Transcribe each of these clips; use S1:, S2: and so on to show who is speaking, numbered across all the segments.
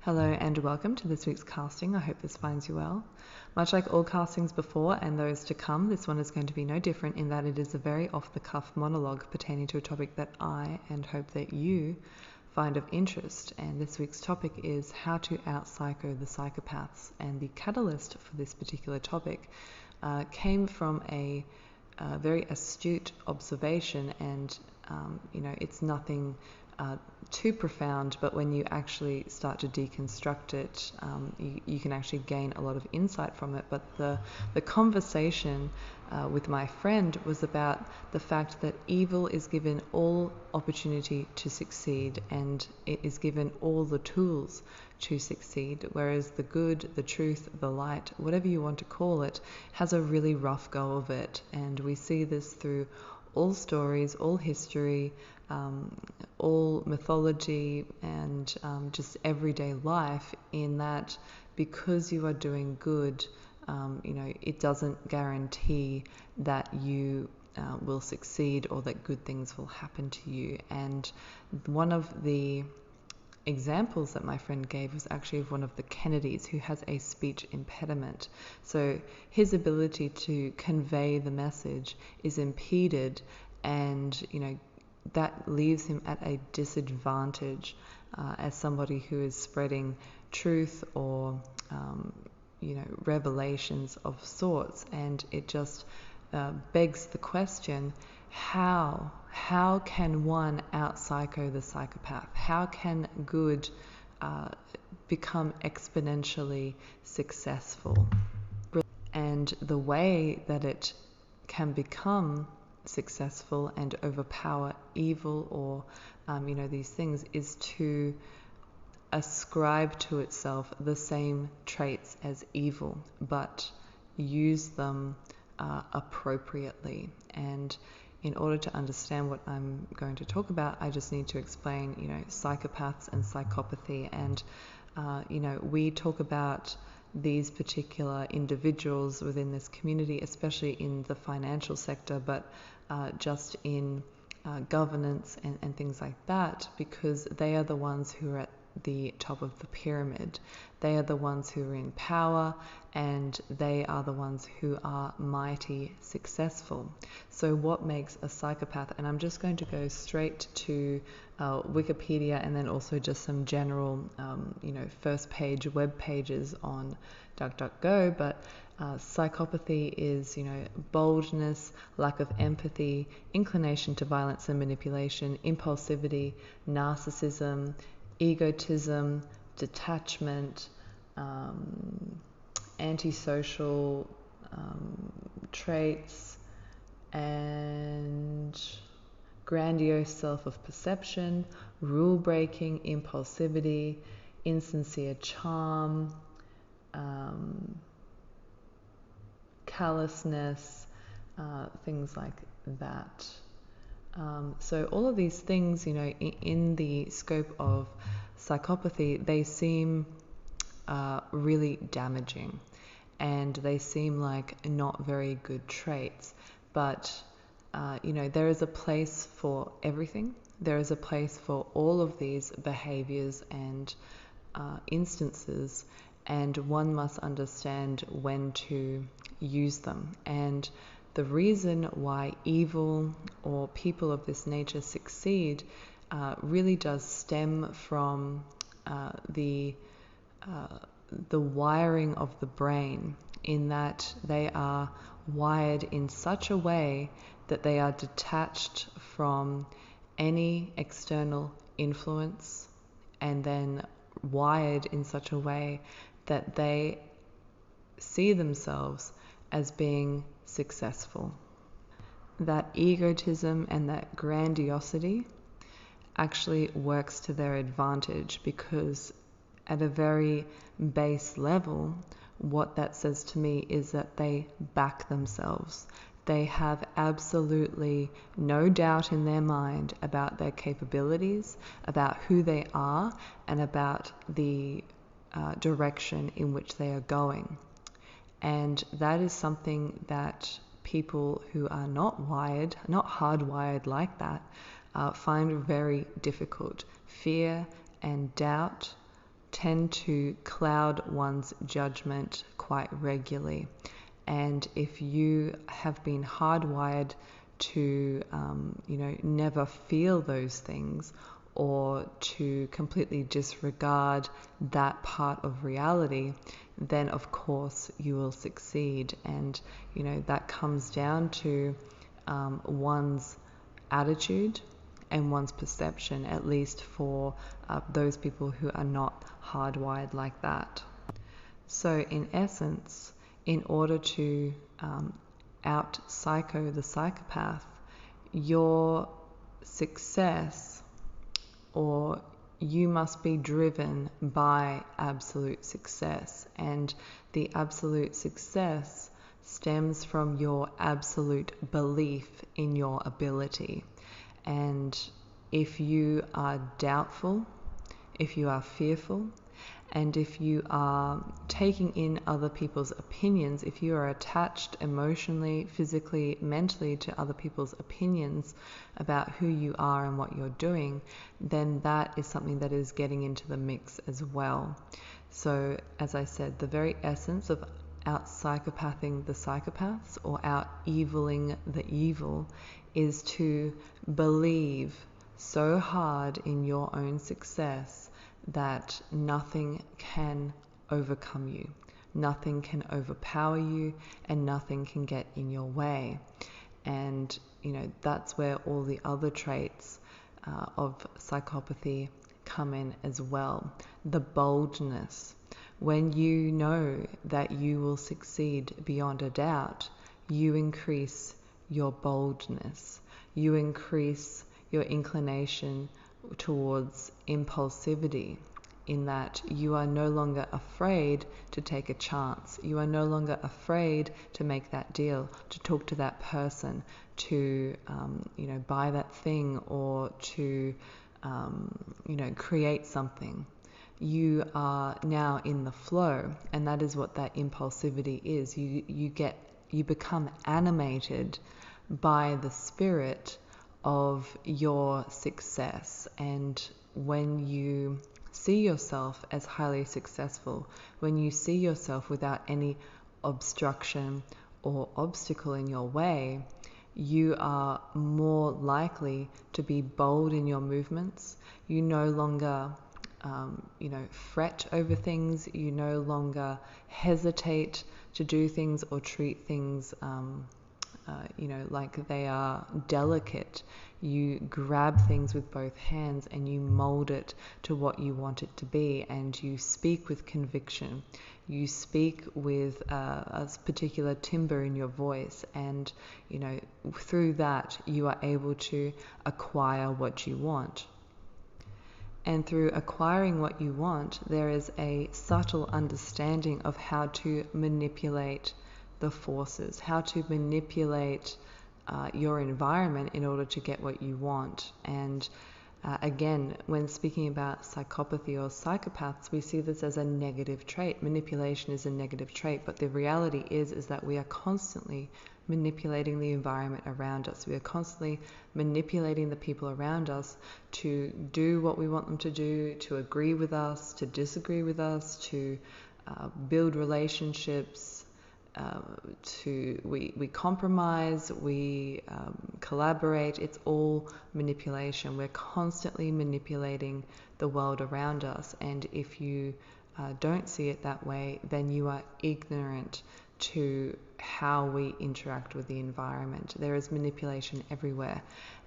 S1: Hello and welcome to this week's casting. I hope this finds you well. Much like all castings before and those to come, this one is going to be no different in that it is a very off-the-cuff monologue pertaining to a topic that I and hope that you find of interest. And this week's topic is how to out-psycho the psychopaths. And the catalyst for this particular topic came from a very astute observation, and it's nothing too profound, but when you actually start to deconstruct it, you can actually gain a lot of insight from it. But the conversation with my friend was about the fact that evil is given all opportunity to succeed, and it is given all the tools to succeed, whereas the good, the truth, the light, whatever you want to call it, has a really rough go of it. And we see this through all stories, all history, all mythology, and just everyday life, in that because you are doing good, it doesn't guarantee that you will succeed or that good things will happen to you. And one of the examples that my friend gave was actually of one of the Kennedys who has a speech impediment. So his ability to convey the message is impeded, and that leaves him at a disadvantage as somebody who is spreading truth or revelations of sorts. And it just begs the question, how can one out-psycho the psychopath? How can good become exponentially successful? And the way that it can become successful and overpower evil or these things is to ascribe to itself the same traits as evil, but use them appropriately. And in order to understand what I'm going to talk about, I just need to explain psychopaths and psychopathy. And we talk about these particular individuals within this community, especially in the financial sector, but just in governance and things like that, because they are the ones who are at the top of the pyramid. They are the ones who are in power, and they are the ones who are mighty successful. So what makes a psychopath? And I'm just going to go straight to Wikipedia, and then also just some general first page web pages on DuckDuckGo. But psychopathy is boldness, lack of empathy, inclination to violence and manipulation, impulsivity, narcissism, egotism, detachment, antisocial traits, and grandiose self of perception, rule breaking, impulsivity, insincere charm, callousness, things like that. So all of these things, in the scope of psychopathy, they seem really damaging, and they seem like not very good traits. But there is a place for everything. There is a place for all of these behaviors and instances, and one must understand when to use them. And the reason why evil or people of this nature succeed really does stem from the wiring of the brain, in that they are wired in such a way that they are detached from any external influence, and then wired in such a way that they see themselves as being successful. That egotism and that grandiosity actually works to their advantage, because at a very base level, what that says to me is that they back themselves. They have absolutely no doubt in their mind about their capabilities, about who they are, and about the direction in which they are going. And that is something that people who are not hardwired like that, find very difficult. Fear and doubt tend to cloud one's judgment quite regularly. And if you have been hardwired to, never feel those things, or to completely disregard that part of reality, then of course you will succeed. And, that comes down to one's attitude and one's perception, at least for those people who are not hardwired like that. So in essence, in order to out-psycho the psychopath, your success, or you must be driven by absolute success. And the absolute success stems from your absolute belief in your ability. And if you are doubtful, if you are fearful, and if you are taking in other people's opinions, if you are attached emotionally, physically, mentally to other people's opinions about who you are and what you're doing, then that is something that is getting into the mix as well. So, as I said, the very essence of out-psychopathing the psychopaths, or out-eviling the evil, is to believe so hard in your own success that nothing can overcome you, nothing can overpower you, and nothing can get in your way. And that's where all the other traits of psychopathy come in as well. The boldness. When you know that you will succeed beyond a doubt, you increase your boldness. You increase your inclination towards impulsivity, in that you are no longer afraid to take a chance. You are no longer afraid to make that deal, to talk to that person, to buy that thing, or to create something. You are now in the flow, and that is what that impulsivity is. You become animated by the spirit of your success. And when you see yourself as highly successful, when you see yourself without any obstruction or obstacle in your way, you are more likely to be bold in your movements. You no longer fret over things. You no longer hesitate to do things or treat things like they are delicate. You grab things with both hands and you mold it to what you want it to be, and you speak with conviction. You speak with a particular timbre in your voice, and through that you are able to acquire what you want. And through acquiring what you want, there is a subtle understanding of how to manipulate the forces, how to manipulate your environment in order to get what you want. And again, when speaking about psychopathy or psychopaths, we see this as a negative trait. Manipulation is a negative trait, but the reality is that we are constantly manipulating the environment around us. We are constantly manipulating the people around us to do what we want them to do, to agree with us, to disagree with us, to build relationships, we compromise, we collaborate. It's all manipulation. We're constantly manipulating the world around us, and if you don't see it that way, then you are ignorant to how we interact with the environment. There is manipulation everywhere,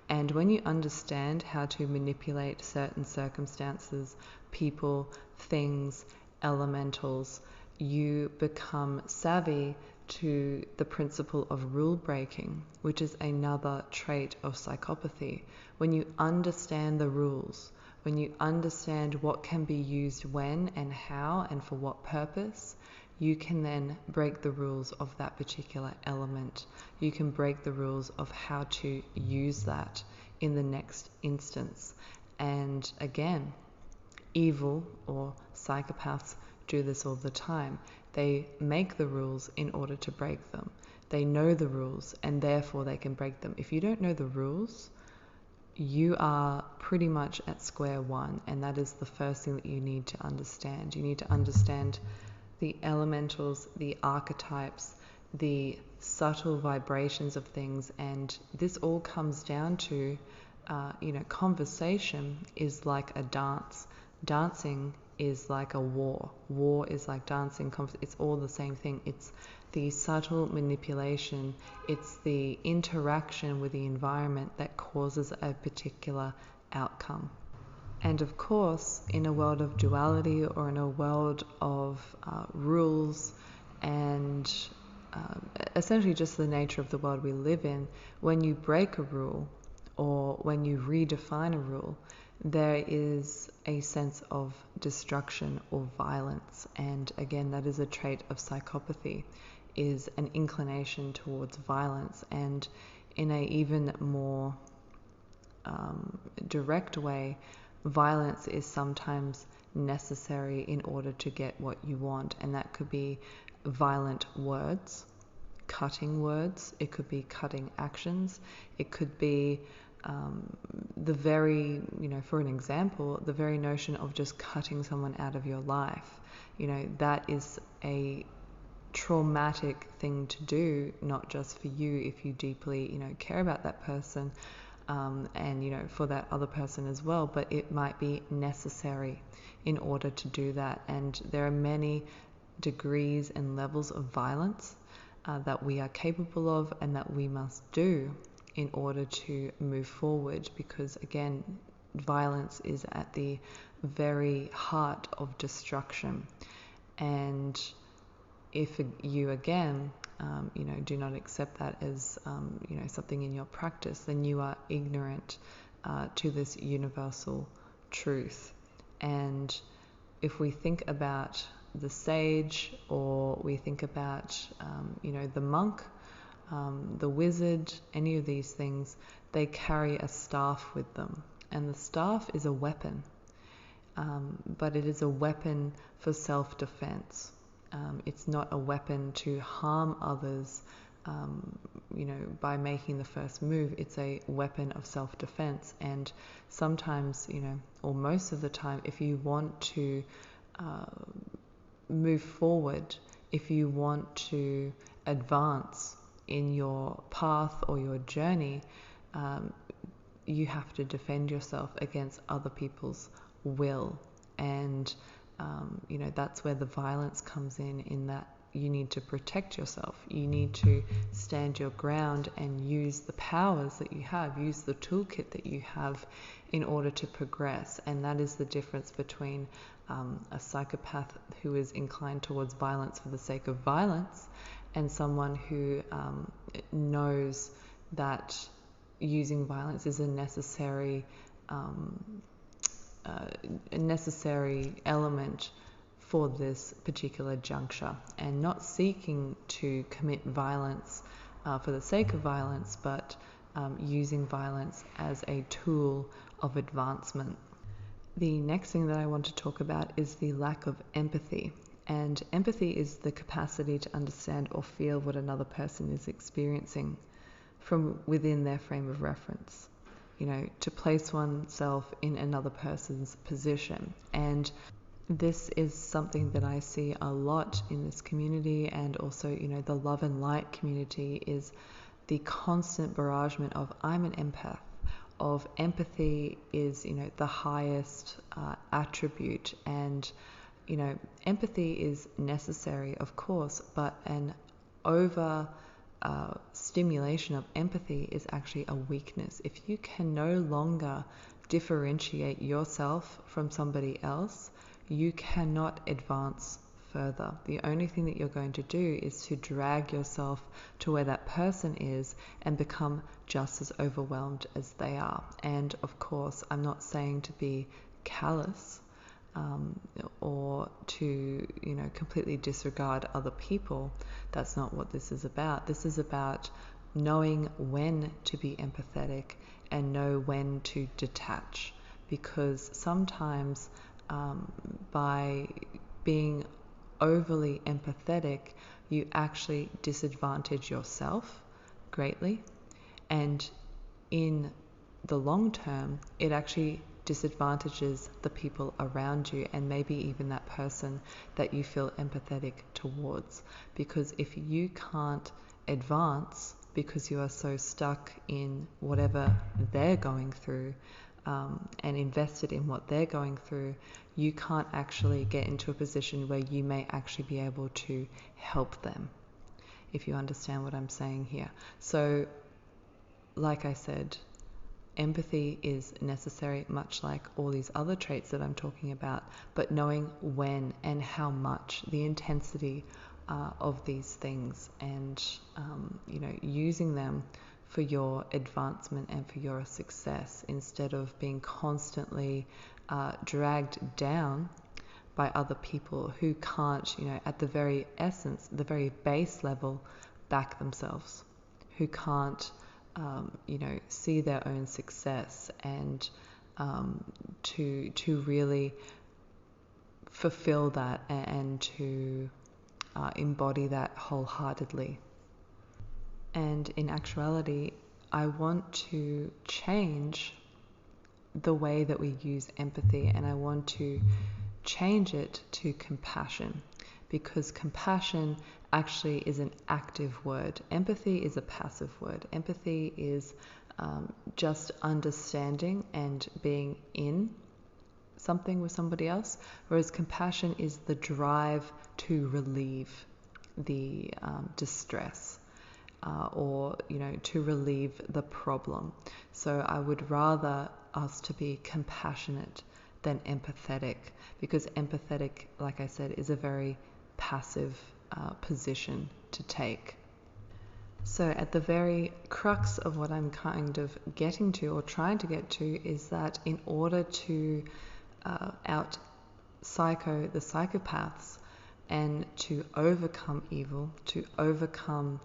S1: and when you understand how to manipulate certain circumstances, people, things, elementals, you become savvy to the principle of rule breaking, which is another trait of psychopathy. When you understand the rules, when you understand what can be used when and how and for what purpose, you can then break the rules of that particular element. You can break the rules of how to use that in the next instance. And again, evil or psychopaths do this all the time. They make the rules in order to break them. They know the rules, and therefore they can break them. If you don't know the rules, you are pretty much at square one, and that is the first thing that you need to understand. You need to understand the elementals, the archetypes, the subtle vibrations of things, and this all comes down to, conversation is like a dance. Dancing is like a war. War is like dancing. It's all the same thing. It's the subtle manipulation. It's the interaction with the environment that causes a particular outcome. And of course, in a world of duality, or in a world of rules and essentially just the nature of the world we live in, when you break a rule or when you redefine a rule, there is a sense of destruction or violence. And again, that is a trait of psychopathy, is an inclination towards violence. And in a even more direct way, violence is sometimes necessary in order to get what you want, and that could be violent words, cutting words, it could be cutting actions, it could be the very, for an example, the very notion of just cutting someone out of your life. That is a traumatic thing to do, not just for you if you deeply, care about that person, and for that other person as well, but it might be necessary in order to do that. And there are many degrees and levels of violence that we are capable of and that we must do in order to move forward, because again, violence is at the very heart of destruction. And if you again do not accept that as something in your practice, then you are ignorant to this universal truth. And if we think about the sage, or we think about the monk, the wizard, any of these things, they carry a staff with them, and the staff is a weapon, but it is a weapon for self-defense. It's not a weapon to harm others, by making the first move. It's a weapon of self-defense. And sometimes, or most of the time, if you want to move forward, if you want to advance in your path or your journey, you have to defend yourself against other people's will. And that's where the violence comes in that you need to protect yourself. You need to stand your ground and use the powers that you have, use the toolkit that you have in order to progress. And that is the difference between a psychopath who is inclined towards violence for the sake of violence, and someone who knows that using violence is a necessary element for this particular juncture, and not seeking to commit violence for the sake of violence, but using violence as a tool of advancement. The next thing that I want to talk about is the lack of empathy. And empathy is the capacity to understand or feel what another person is experiencing from within their frame of reference. To place oneself in another person's position. And this is something that I see a lot in this community, and also, the love and light community, is the constant barragement of I'm an empath, of empathy is, the highest attribute. And, empathy is necessary, of course, but an over stimulation of empathy is actually a weakness. If you can no longer differentiate yourself from somebody else, you cannot advance further. The only thing that you're going to do is to drag yourself to where that person is and become just as overwhelmed as they are. And of course, I'm not saying to be callous or to completely disregard other people. That's not what this is about. This is about knowing when to be empathetic and know when to detach, because sometimes by being overly empathetic, you actually disadvantage yourself greatly. And in the long term, it actually disadvantages the people around you, and maybe even that person that you feel empathetic towards. Because if you can't advance because you are so stuck in whatever they're going through, and invested in what they're going through, you can't actually get into a position where you may actually be able to help them, if you understand what I'm saying here. So, like I said, empathy is necessary, much like all these other traits that I'm talking about, but knowing when and how much, the intensity of these things, and using them for your advancement and for your success, instead of being constantly dragged down by other people who can't, at the very essence, the very base level, back themselves, who can't see their own success, and to really fulfill that, and to embody that wholeheartedly. And in actuality, I want to change the way that we use empathy, and I want to change it to compassion, because compassion actually is an active word. Empathy is a passive word. Empathy is just understanding and being in something with somebody else, whereas compassion is the drive to relieve the distress, or to relieve the problem. So I would rather us to be compassionate than empathetic, because empathetic, like I said, is a very passive position to take. So at the very crux of what I'm kind of getting to, or trying to get to, is that in order to out psycho the psychopaths, and to overcome evil, to overcome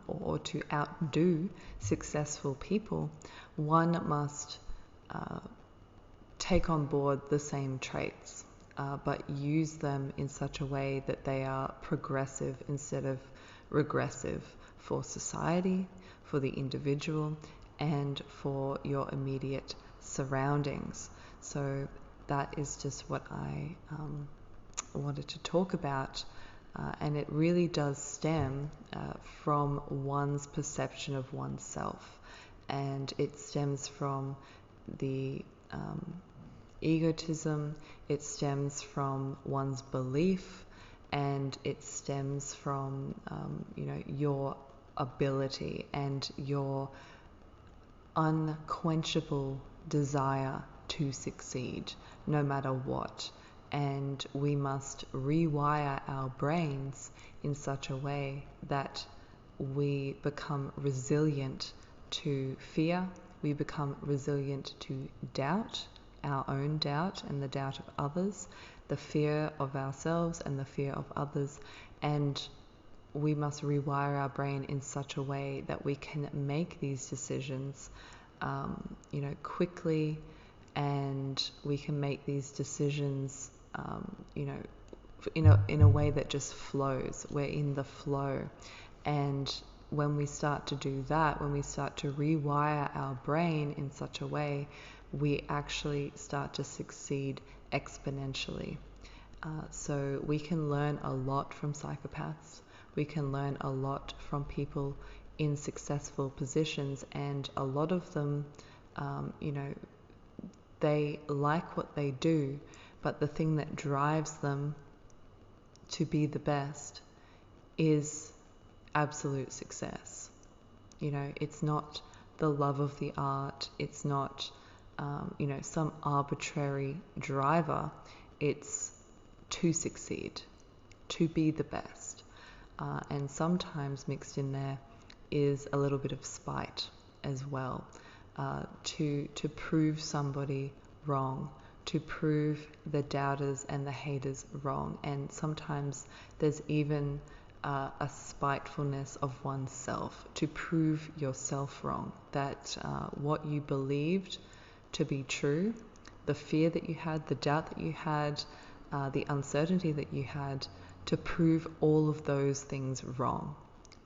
S1: or to outdo successful people, one must take on board the same traits, but use them in such a way that they are progressive instead of regressive, for society, for the individual, and for your immediate surroundings. So that is just what I wanted to talk about, and it really does stem from one's perception of oneself, and it stems from the egotism, it stems from one's belief, and it stems from your ability and your unquenchable desire to succeed no matter what. And we must rewire our brains in such a way that we become resilient to fear, we become resilient to doubt, our own doubt and the doubt of others, the fear of ourselves and the fear of others, and we must rewire our brain in such a way that we can make these decisions quickly, and we can make these decisions in a way that just flows. We're in the flow, and when we start to do that, when we start to rewire our brain in such a way, we actually start to succeed exponentially. So we can learn a lot from psychopaths. We can learn a lot from people in successful positions, and a lot of them, they like what they do, but the thing that drives them to be the best is absolute success. It's not the love of the art, it's not some arbitrary driver. It's to succeed, to be the best, and sometimes mixed in there is a little bit of spite as well, to prove somebody wrong, to prove the doubters and the haters wrong. And sometimes there's even a spitefulness of oneself, to prove yourself wrong, that what you believed to be true, the fear that you had, the doubt that you had, the uncertainty that you had, to prove all of those things wrong,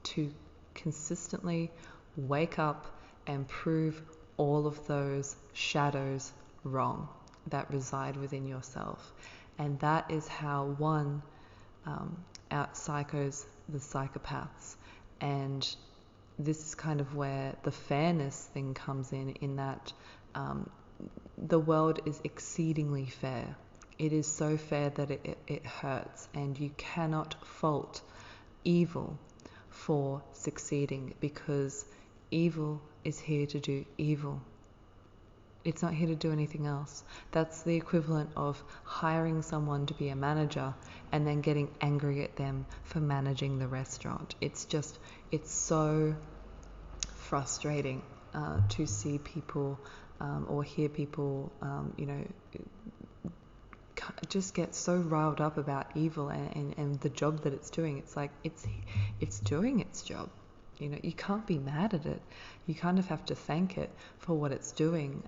S1: to consistently wake up and prove all of those shadows wrong that reside within yourself. And that is how one out psychos the psychopaths. And this is kind of where the fairness thing comes in that the world is exceedingly fair. It is so fair that it hurts, and you cannot fault evil for succeeding, because evil is here to do evil. It's not here to do anything else. That's the equivalent of hiring someone to be a manager and then getting angry at them for managing the restaurant. It's so frustrating to see people or hear people, just get so riled up about evil and the job that it's doing. It's like it's doing its job. You can't be mad at it. You kind of have to thank it for what it's doing,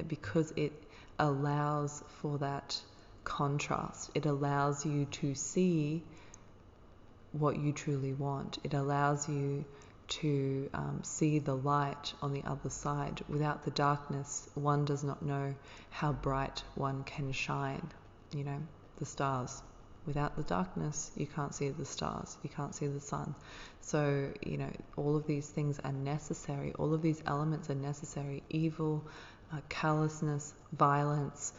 S1: because it allows for that contrast. It allows you to see what you truly want. It allows you to see the light on the other side. Without the darkness, one does not know how bright one can shine. The stars. Without the darkness, you can't see the stars, you can't see the sun. So, all of these things are necessary. All of these elements are necessary. Evil, callousness, violence,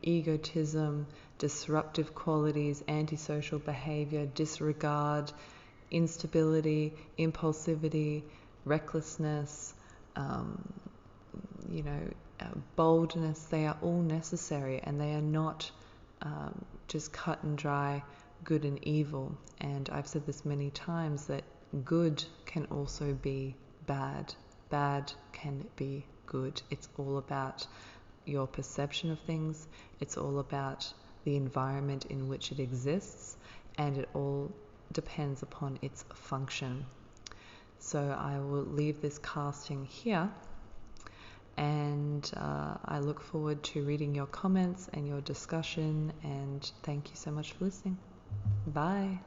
S1: egotism, disruptive qualities, antisocial behavior, disregard, instability, impulsivity, recklessness, boldness. They are all necessary, and they are not just cut and dry good and evil. And I've said this many times, that good can also be bad. Bad can be good. It's all about your perception of things. It's all about the environment in which it exists, and it all depends upon its function. So I will leave this casting here, and I look forward to reading your comments and your discussion, and thank you so much for listening. Bye.